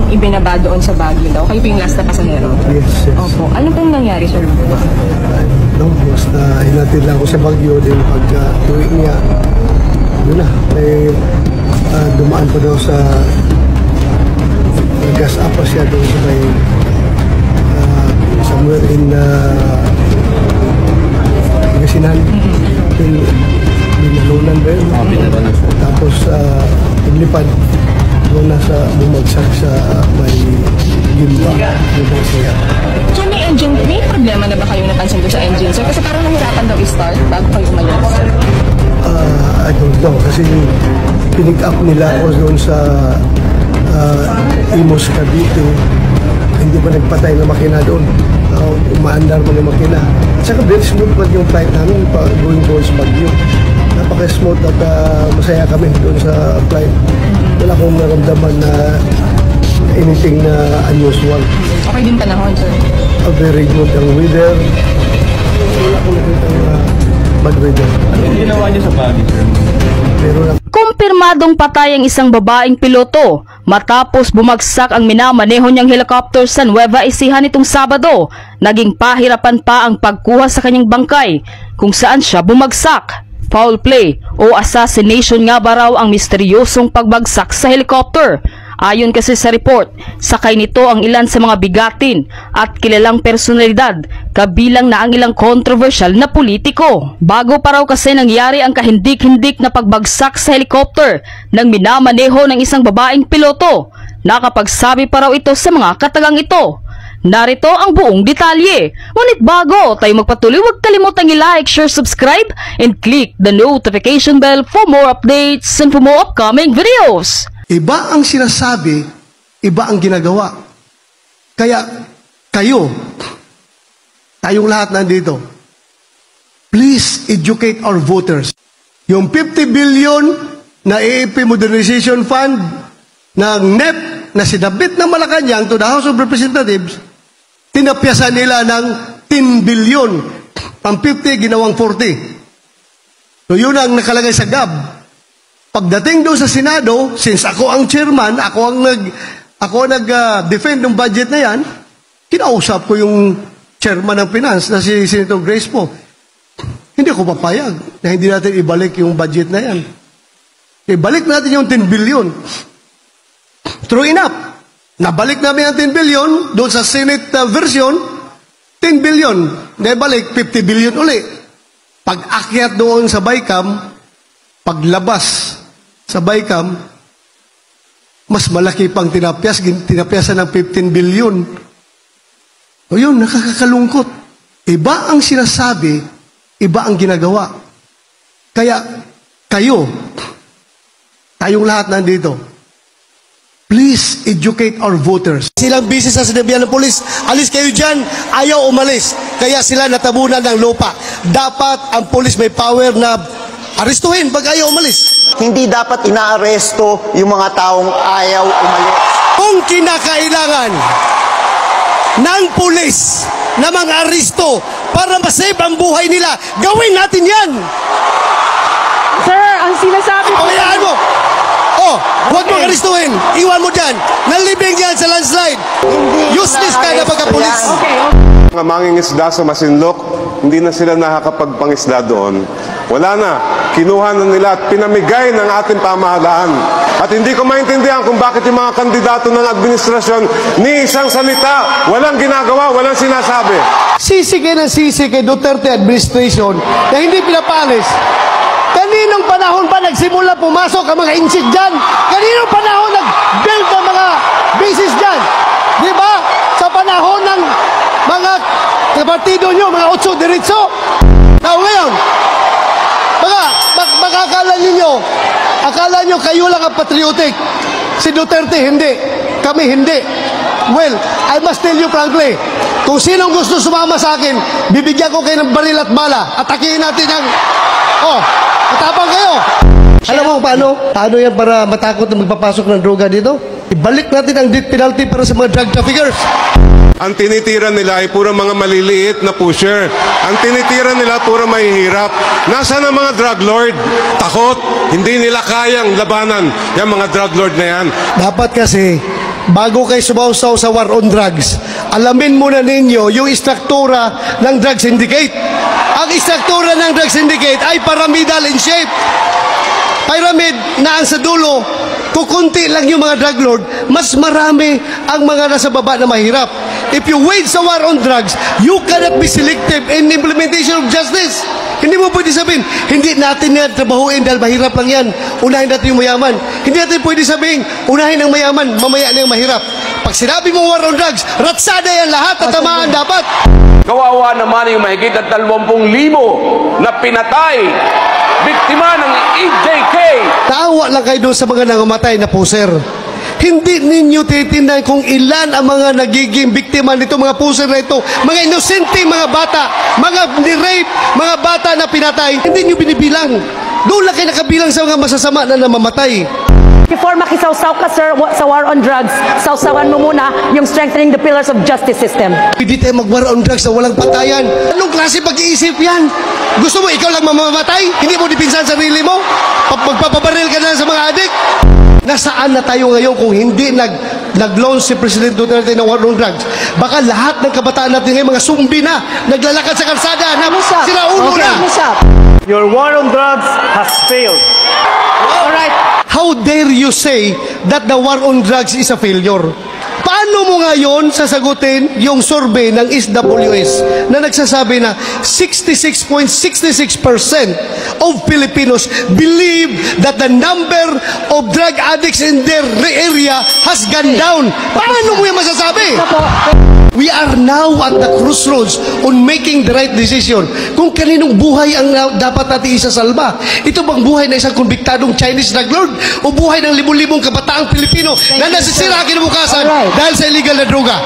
ibinaba doon sa Baguio daw. Kayo po yung last na pasahero. Yes. Opo. Ano pong nangyari, sir? Basta hinatid lang ako sa Baguio din pagka tuwi niya. Yun na, dumaan pa daw sa gas up pa siya doon sa may somewhere in Pangasinan. Binalunan ba yun? Tapos inlipad doon nasa bumagsak sa may gimba. So may problema na ba kayong napansin doon sa engine, sir? Kasi parang nahirapan daw i-start bago kayo umalis, sir. I don't know. Kasi pinick up nila ako doon sa Imus, Cavite. Hindi pa nagpatay na makina doon. Umaandar mo na makina. At saka very smooth pa yung flight namin going doon sa Baguio. Napaka-smooth at masaya kami doon sa flight. Wala akong naramdaman na anything na unusual. Okay din panahon, sir? Very good ang weather. Wala akong nakitang bad weather. Ano yung ginawa niyo sa Baguio, sir? Kumpirmadong patay ang isang babaeng piloto matapos bumagsak ang minamaneho niyang helicopter sa Nueva Ecija nitong Sabado. Naging pahirapan pa ang pagkuha sa kanyang bangkay kung saan siya bumagsak. Foul play o assassination nga ba raw ang misteryosong pagbagsak sa helicopter? Ayon kasi sa report, sakay nito ang ilan sa mga bigatin at kilalang personalidad, kabilang na ang ilang controversial na politiko. Bago pa raw kasi nangyari ang kahindik-hindik na pagbagsak sa helicopter ng minamaneho ng isang babaeng piloto. Nakapagsabi pa raw ito sa mga katagang ito. Narito ang buong detalye. Ngunit bago tayo magpatuloy, huwag kalimutang i-like, share, subscribe, and click the notification bell for more updates and for more upcoming videos. Iba ang sinasabi, iba ang ginagawa. Kaya kayo, tayong lahat nandito, please educate our voters. Yung 50 billion na AFP Modernization Fund ng NEP na sinabit ng Malacanang to the House of Representatives, tinapyasan nila ng 10 billion. Ang 50, ginawang 40. So yun ang nakalagay sa GAB. Pagdating doon sa Senado, since ako ang chairman, ako ang nag-defend ng budget na yan, kinausap ko yung chairman ng finance na si Senator Grace po. Hindi ko papayag na hindi natin ibalik yung budget na yan. Ibalik natin yung 10 billion. True enough. Nabalik namin ang 10 billion doon sa Senate version, 10 billion. Naibalik, 50 billion uli. Pag-akyat doon sa BICAM, paglabas sa BICAM, mas malaki pang tinapyasan ng 15 billion. O yun, nakakakalungkot. Iba ang sinasabi, iba ang ginagawa. Kaya kayo, tayong lahat nandito, please educate our voters. Silang busy sa sinabihan ng polis, alis kayo dyan, ayaw umalis. Kaya sila natabunan ng lupa. Dapat ang polis may power na arestuhin pag ayaw umalis. Hindi dapat inaaresto yung mga taong ayaw umalis. Kung kinakailangan ng pulis na mga aresto para masave ang buhay nila, gawin natin yan! Sir, ang sinasabi ko... Pagayaan mo! Oh, huwag mong arestuhin! Iwan mo dyan! Nalibing yan sa landslide! Useless ka na pagka-pulis! Mga mangingisda sa Masinloc, hindi na sila nakakapagpangisda doon. Wala na. Kinuha na nila at pinamigay ng ating pamahalaan. At hindi ko maintindihan kung bakit yung mga kandidato ng administrasyon ni isang salita, walang ginagawa, walang sinasabi. Sisike ng sisike Duterte administration na hindi pinapalis. Kaninong panahon pa nagsimula pumasok ang mga insit dyan? Kaninong panahon nag-build ng mga bases dyan? Di ba? Sa panahon ng mga partido nyo, mga otso diritso. Now ngayon, akala nyo kayo lang ang patriotic. Si Duterte hindi. Kami hindi. Well, I must tell you frankly, kung sinong gusto sumama sa akin, bibigyan ko kayo ng baril at bala. Atakihin natin ang... matapang kayo. Alam mo paano? Paano yan para matakot na magpapasok ng droga dito? Ibalik natin ang death penalty para sa mga drug traffickers. Ang tinitira nila ay puro mga maliliit na pusher. Ang tinitira nila puro mahihirap. Nasaan ang mga drug lord? Takot. Hindi nila kayang labanan yung mga drug lord na yan. Dapat kasi bago kayo sumausaw sa war on drugs, alamin muna ninyo yung istruktura ng drug syndicate. Ang istruktura ng drug syndicate ay pyramidal in shape. Pyramid na ang sa dulo, kukunti lang yung mga drug lord, mas marami ang mga nasa baba na mahirap. If you wage sa war on drugs, you cannot be selective in implementation of justice. Hindi mo pwede sabihin, hindi natin yan trabahuin dahil mahirap lang yan. Unahin natin yung mayaman. Hindi natin pwede sabihin, unahin ang mayaman, mamaya na yung mahirap. Pag sinabi mo war on drugs, ratsada yan lahat at tamaan dapat. Kawawa naman yung mahigit at 20,000 na pinatay, biktima ng EJK. Taawa lang kayo doon sa mga nangamatay na puser. Hindi ninyo titindan kung ilan ang mga nagiging biktima nito, mga puser na ito, mga inosente, mga bata, mga ni-rape, mga bata na pinatay. Hindi nyo binibilang. Doon lang kayo nakabilang sa mga masasama na namamatay. Before makisawsaw ka, sir, sa war on drugs, sawsawan mo muna yung strengthening the pillars of justice system. Hindi tayo mag-war on drugs na walang patayan. Anong klase pag-iisip yan? Gusto mo ikaw lang mamamatay? Hindi mo dipinsan sarili mo? Magpapabaril ka na sa mga adik? Nasaan na tayo ngayon kung hindi nag-launch si President Duterte ng war on drugs? Baka lahat ng kabataan natin ngayon, mga sumbi na, naglalakad sa kalsada, na sila ulo na. Your war on drugs has failed. Alright. How dare you say that the war on drugs is a failure? Paano mo ngayon sasagutin yung survey ng SWS na nagsasabi na 66.66% of Filipinos believe that the number of drug addicts in their area has gone down? Paano mo yung masasabi? We are now at the crossroads on making the right decision. Kung kaninong buhay ang dapat natin isasalba. Ito bang buhay na isang konbiktadong Chinese drug lord o buhay ng libong-libong kabataang Pilipino na nasisira kinabukasan dahil sa illegal na droga?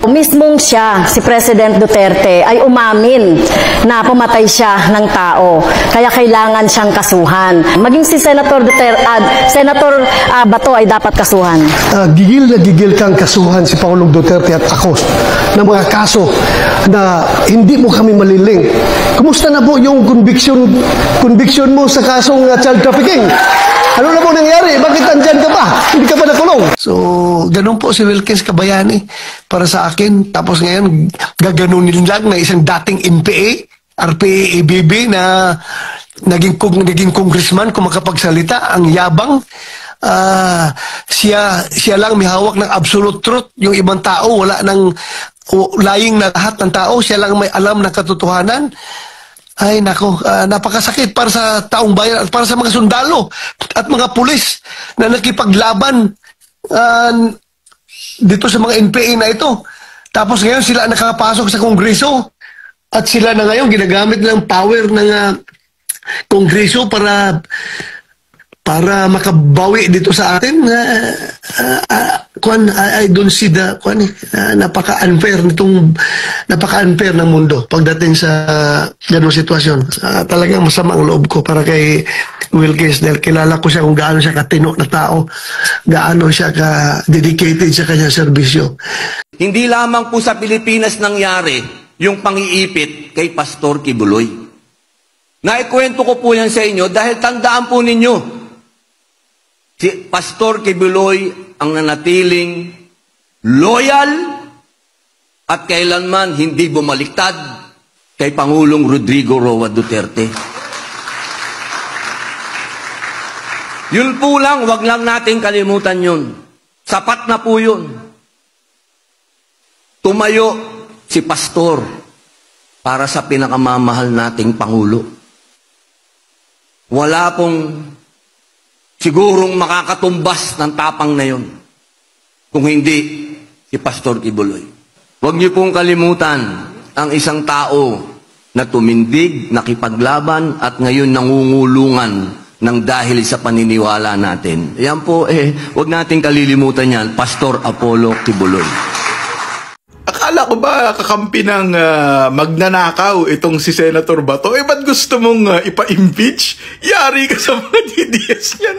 Mismong siya, si President Duterte, ay umamin na pumatay siya ng tao. Kaya kailangan siyang kasuhan. Maging si Senator Duterte, Senator Bato ay dapat kasuhan. Gigil na gigil kang kasuhan si Pangulong Duterte at ako ng mga kaso na hindi mo kami maliling. Kumusta na po yung conviction mo sa kasong child trafficking? Ano na po nangyari? Bakit andyan ka pa? Hindi ka pa nakulong. So, ganun po si Wilkins Kabayani para sa akin. Tapos ngayon, gaganunin lang na isang dating NPA, RPA, ABB na naging congressman kung makapagsalita, ang yabang. Siya lang may hawak ng absolute truth. Yung ibang tao, wala nang lying na lahat ng tao. Siya lang may alam ng katotohanan. Ay nako, napakasakit para sa taong bayan at para sa mga sundalo at mga pulis na nakipaglaban dito sa mga NPA na ito. Tapos ngayon sila nakapasok sa Kongreso at sila na ngayon ginagamit ng power ng Kongreso para makabawi dito sa atin. I don't see the napaka-unfair ng mundo pagdating sa ganung sitwasyon. Talagang masama ang loob ko para kay Wilkins dahil kilala ko siya kung gaano siya katino na tao, gaano siya ka-dedicated sa kanyang serbisyo. Hindi lamang po sa Pilipinas nangyari yung pangiipit kay Pastor Kibuloy. Naikwento ko po yan sa inyo dahil tandaan po ninyo, si Pastor Kibuloy ang nanatiling loyal at kailanman hindi bumaliktad kay Pangulong Rodrigo Roa Duterte. Yun po lang, wag lang natin kalimutan yun. Sapat na po yun. Tumayo si Pastor para sa pinakamamahal nating Pangulo. Wala pong sigurong makakatumbas ng tapang na yun kung hindi si Pastor Kibuloy. Huwag niyo pong kalimutan ang isang tao na tumindig, nakipaglaban at ngayon nangungulungan ng dahil sa paniniwala natin. Yan po, huwag natin kalilimutan yan, Pastor Apollo Kibuloy. Akala ko ba kakampi ng magnanakaw itong si Senator Bato? Ba't gusto mong ipa-impeach? Yari ka sa mga DDS niyan.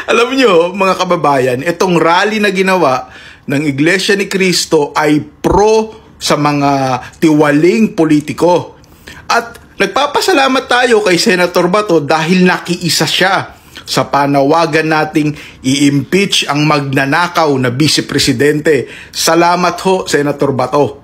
Alam nyo, mga kababayan, itong rally na ginawa ng Iglesia ni Cristo ay pro sa mga tiwaling politiko. At nagpapasalamat tayo kay Senator Bato dahil nakiisa siya sa panawagan nating i-impeach ang magnanakaw na Vice Presidente. Salamat ho, Senator Bato.